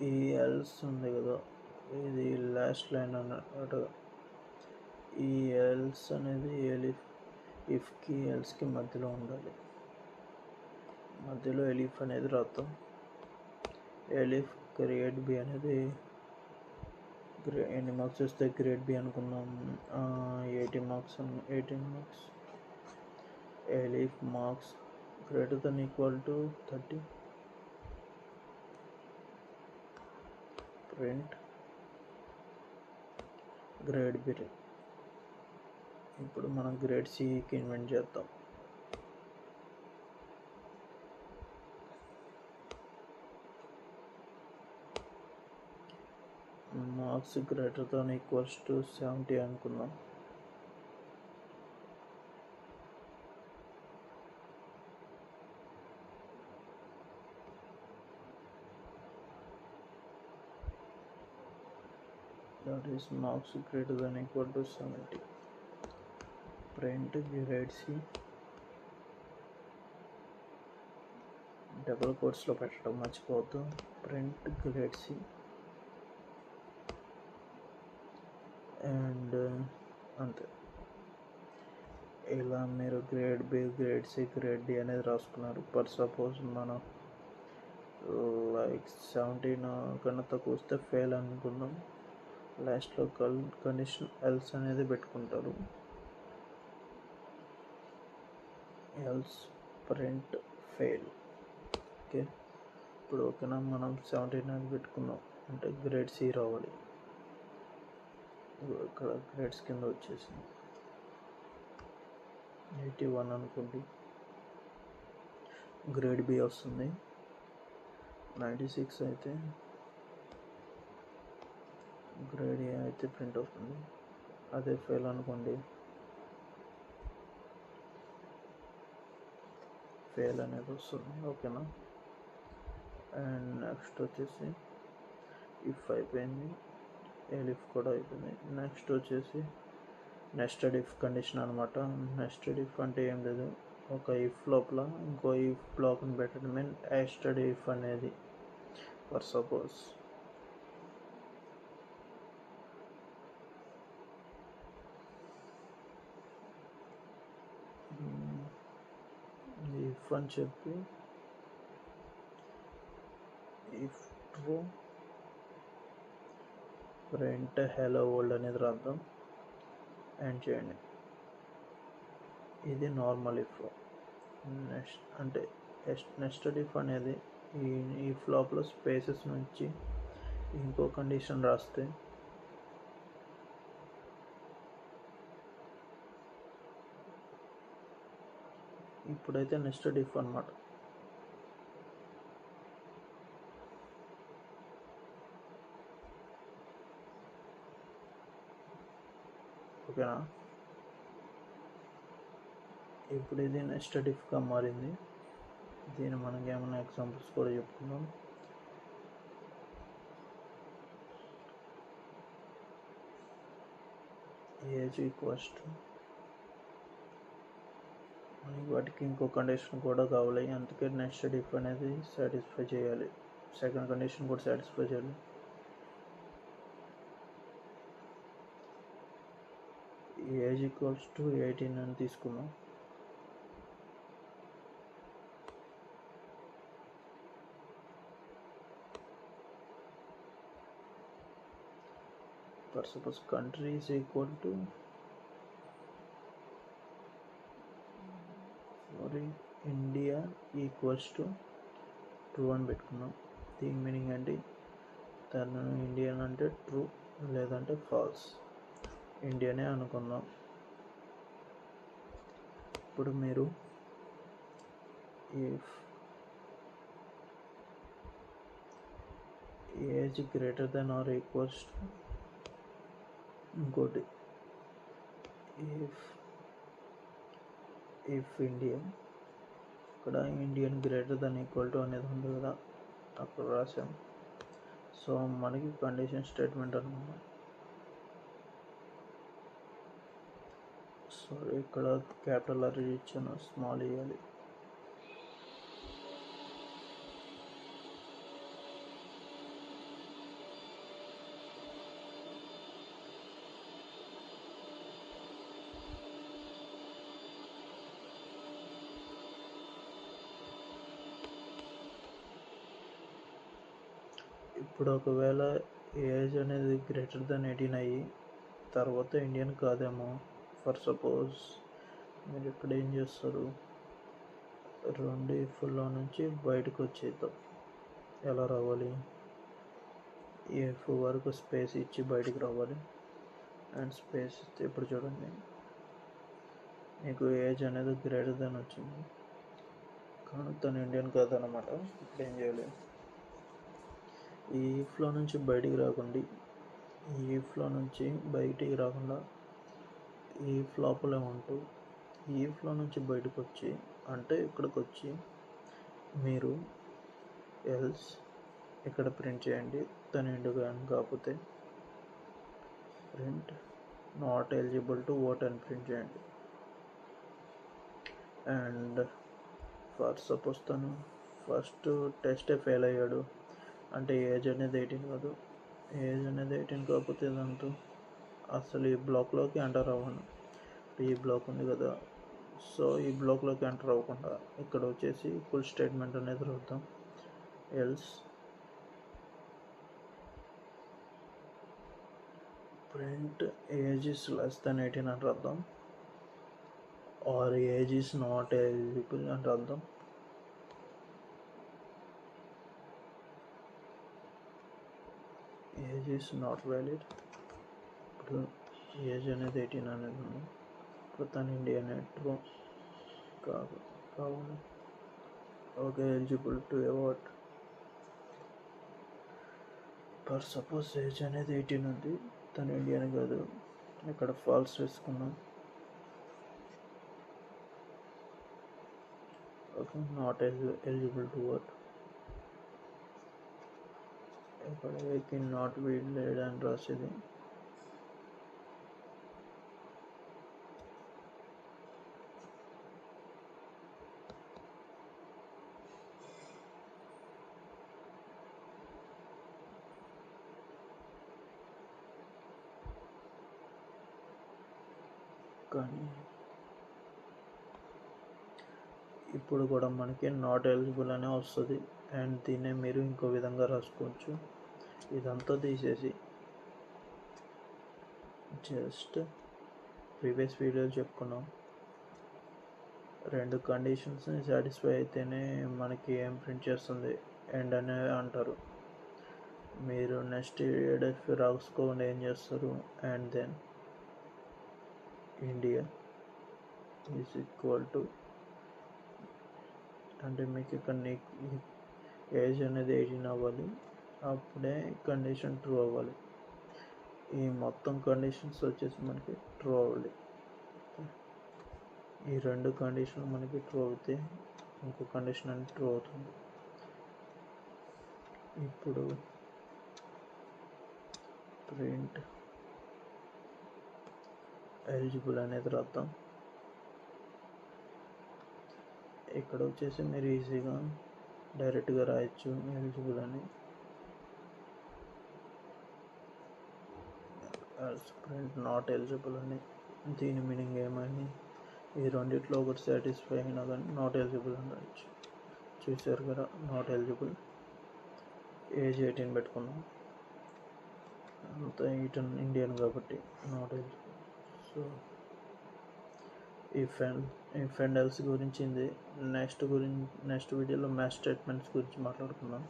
ఈ ఎల్స్ ఉంది కదా, ఇది లాస్ట్ లైన్ అన్నట్టు. ఈ ఎల్స్ అనేది ఇఫ్కి ఎల్స్కి మధ్యలో ఉండాలి. మధ్యలో ఎలిఫ్ అనేది రాద్దాం. ఎలిఫ్ గ్రేడ్ బి అనేది ఎన్ని మార్క్స్ వస్తే గ్రేడ్ బి అనుకున్నాం. 18 marks. Elif marks greater than equal to 30. Print grade B. ఇప్పుడు మనం గ్రేడ్ సికి ఇన్వెంట్ చేద్దాం. Marks greater than equals to 70 అనుకుందాం. that is marks greater than equal to 70. Print grade C. Double కోట్స్లో పెట్టడం మర్చిపోవద్దు. Print grade C. అండ్ అంతే. ఇలా మీరు grade B, grade C, grade D అనేది రాసుకున్నారు. ఫర్ సపోజ్ మనం లైక్ 17 కన్నా తక్కువ వస్తే ఫెయిల్ అనుకుందాం. లాస్ట్లో కండిషన్ ఎల్స్ అనేది పెట్టుకుంటారు. Else print fail. ఓకే, ఇప్పుడు ఓకేనా. మనం 17 అని పెట్టుకున్నాం అంటే గ్రేడ్ సి రావాలి. ఇక్కడ గ్రేడ్స్ కింద వచ్చేసింది 81 అనుకోండి. గ్రేడ్ బి వస్తుంది 96 అయితే. గ్రేడ్ ఏ అయితే ప్రింట్ అవుతుంది. అదే ఫెయిల్ అనుకోండి, ఫెయిల్ అనేది వస్తుంది. ఓకేనా. అండ్ నెక్స్ట్ వచ్చేసి ఇఫ్ అయిపోయింది, ఎలిఫ్ కూడా అయిపోయింది. నెక్స్ట్ వచ్చేసి నెస్టెడ్ ఇఫ్ కండిషన్ అనమాట. నెస్టెడ్ ఇఫ్ అంటే ఏం లేదు, ఒక ఇఫ్ లోపల ఇంకో ఇఫ్ బ్లాక్ని పెట్టడమే నెస్టెడ్ ఇఫ్ అనేది. ఫర్ సపోజ్ ఇఫ్ అని చెప్పి if true print hello world అనేది రాద్దాం. అండ్ చేయండి. ఇది నార్మల్ ఇఫ్. అంటే నెస్టెడ్ ఇఫ్ అనేది ఈ ఇఫ్ లోపల స్పేసెస్ నుంచి ఇంకో కండిషన్ రాస్తే ఇప్పుడైతే నెస్టెడ్ ఇఫ్ అన్నమాట. ఓకేనా. ఇప్పుడు ఇది నెస్టెడ్ ఇఫ్గా మారింది. దీన్ని మనకి ఏమైనా ఎగ్జాంపుల్స్ కూడా చెప్పుకుందాం. ఏజ్ ఈక్వల్స్ టు, మనకి వాటికి ఇంకో కండిషన్ కూడా కావాలి. అందుకే నెస్టెడ్ ఇఫ్ అనేది సాటిస్ఫై చేయాలి. సెకండ్ కండిషన్ కూడా సాటిస్ఫై చేయాలి. ఏజ్ ఈక్వల్స్ టు 18 అని తీసుకుందాం. For suppose country is equal to India equals to true అని పెట్టుకున్నాం. దీని మీనింగ్ ఏంటి, తను ఇండియన్ అంటే ట్రూ లేదంటే ఫాల్స్. ఇండియానే అనుకుందాం. ఇప్పుడు మీరు if age greater than or equals to ఇంకోటి ఇఫ్ ఇండియన్, ఇక్కడ Indian greater than equal to అనేది ఉంది కదా, అక్కడ రాసాం. సో మనకి కండిషన్ స్టేట్మెంట్ అనమాట. సో ఇక్కడ క్యాపిటల్ ఆర్ ఇచ్చాను, స్మాల్ ఇవ్వాలి. ఇప్పుడు ఒకవేళ ఏజ్ అనేది గ్రేటర్ దెన్ 18 అయ్యి తర్వాత ఇండియన్ కాదేమో. ఫర్ సపోజ్ మీరు ఇక్కడ ఏం చేస్తారు, 2 ఇఫ్లో నుంచి బయటకు వచ్చేద్దాం. ఎలా రావాలి, ఎఫ్ వరకు స్పేస్ ఇచ్చి బయటికి రావాలి. అండ్ స్పేస్ ఇస్తే ఇప్పుడు చూడండి మీకు ఏజ్ అనేది గ్రేటర్ దెన్ వచ్చింది, కానీ తను ఇండియన్ కాదనమాట. ఇప్పుడు ఏం చేయాలి, ఈ ఈఫ్లో నుంచి బయటికి రాకుండా, ఈ ఈఫ్లో నుంచి బయటికి రాకుండా ఈ లోపలే ఉంటూ ఈ ఈఫ్లో నుంచి బయటకు వచ్చి, అంటే ఇక్కడికి వచ్చి మీరు ఎల్స్ ఇక్కడ ప్రింట్ చేయండి. తను ఇండియన్ కాకపోతే print not eligible to vote అని ప్రింట్ చేయండి. అండ్ ఫర్ సపోజ్ తను ఫస్ట్ టెస్టే ఫెయిల్ అయ్యాడు అంటే ఏజ్ అనేది 18 కాదు. ఏజ్ అనేది 18 కాకపోతే దాంతో అసలు ఈ బ్లాక్లోకి ఎంటర్ అవ్వను. ఈ బ్లాక్ ఉంది కదా, సో ఈ బ్లాక్లోకి ఎంటర్ అవ్వకుండా ఇక్కడ వచ్చేసి ఫుల్ స్టేట్మెంట్ అనేది రాద్దాం. Else print age is less than 18 అని రాద్దాం, or age is not eligible అని రాద్దాం. Age is not valid. ఇప్పుడు ఏజ్ అనేది 18 అనేది ఉంది. ఇప్పుడు తను ఇండియన్ ట్రూ కావాలి. Okay, eligible to award. For suppose age అనేది 18 ఉంది, తను ఇండియన్ కాదు. ఇక్కడ ఫాల్స్ వేసుకున్నాం. Okay, not eligible to vote. ఇక్కడ ఏ నాట్ వీడ్ అని రాసేది. కానీ ఇప్పుడు కూడా మనకి నాట్ ఎలిజిబుల్ అనే వస్తుంది. అండ్ దీన్నే మీరు ఇంకో విధంగా రాసుకోవచ్చు. ఇదంతా తీసేసి జస్ట్ ప్రీవియస్ వీడియోలో చెప్పుకున్నాం, 2 కండిషన్స్ని సాటిస్ఫై అయితేనే మనకి ఏం ప్రింట్ చేస్తుంది, ఎండ్ అనే అంటారు. మీరు నెక్స్ట్ ఏడెఫ్ రాసుకోండి ఏం చేస్తారు, and then India is equal to, అంటే మీకు ఇక్కడ ఏజ్ అనేది 18 అవ్వాలి, అప్పుడే కండిషన్ ట్రూ అవ్వాలి. ఈ మొత్తం కండిషన్స్ వచ్చేసి మనకి ట్రూ అవ్వాలి. ఈ 2 కండిషన్లు మనకి ట్రూ అవుతే ఇంకో కండిషన్ అనేది ట్రూ అవుతుంది. ఇప్పుడు ప్రింట్ ఎలిజిబుల్ అనేది రాద్దాం. ఇక్కడ వచ్చేసి మీరు ఈజీగా డైరెక్ట్గా రాయొచ్చు ఎలిజిబుల్ అని. ప్రింట్ నాట్ ఎలిజిబుల్ అని. దీని మీనింగ్ ఏమని, ఈ రెండిట్లో ఒకటి సాటిస్ఫై అయినా కానీ నాట్ ఎలిజిబుల్ అని రాయొచ్చు. చూసారు కదా, నాట్ ఎలిజిబుల్. ఏజ్ 18 పెట్టుకున్నాం, అంతా ఇండియన్ కాబట్టి not eligible. So if and else గురించి నెక్స్ట్ వీడియోలో మ్యాచ్ స్టేట్మెంట్స్ గురించి మాట్లాడుకుందాం.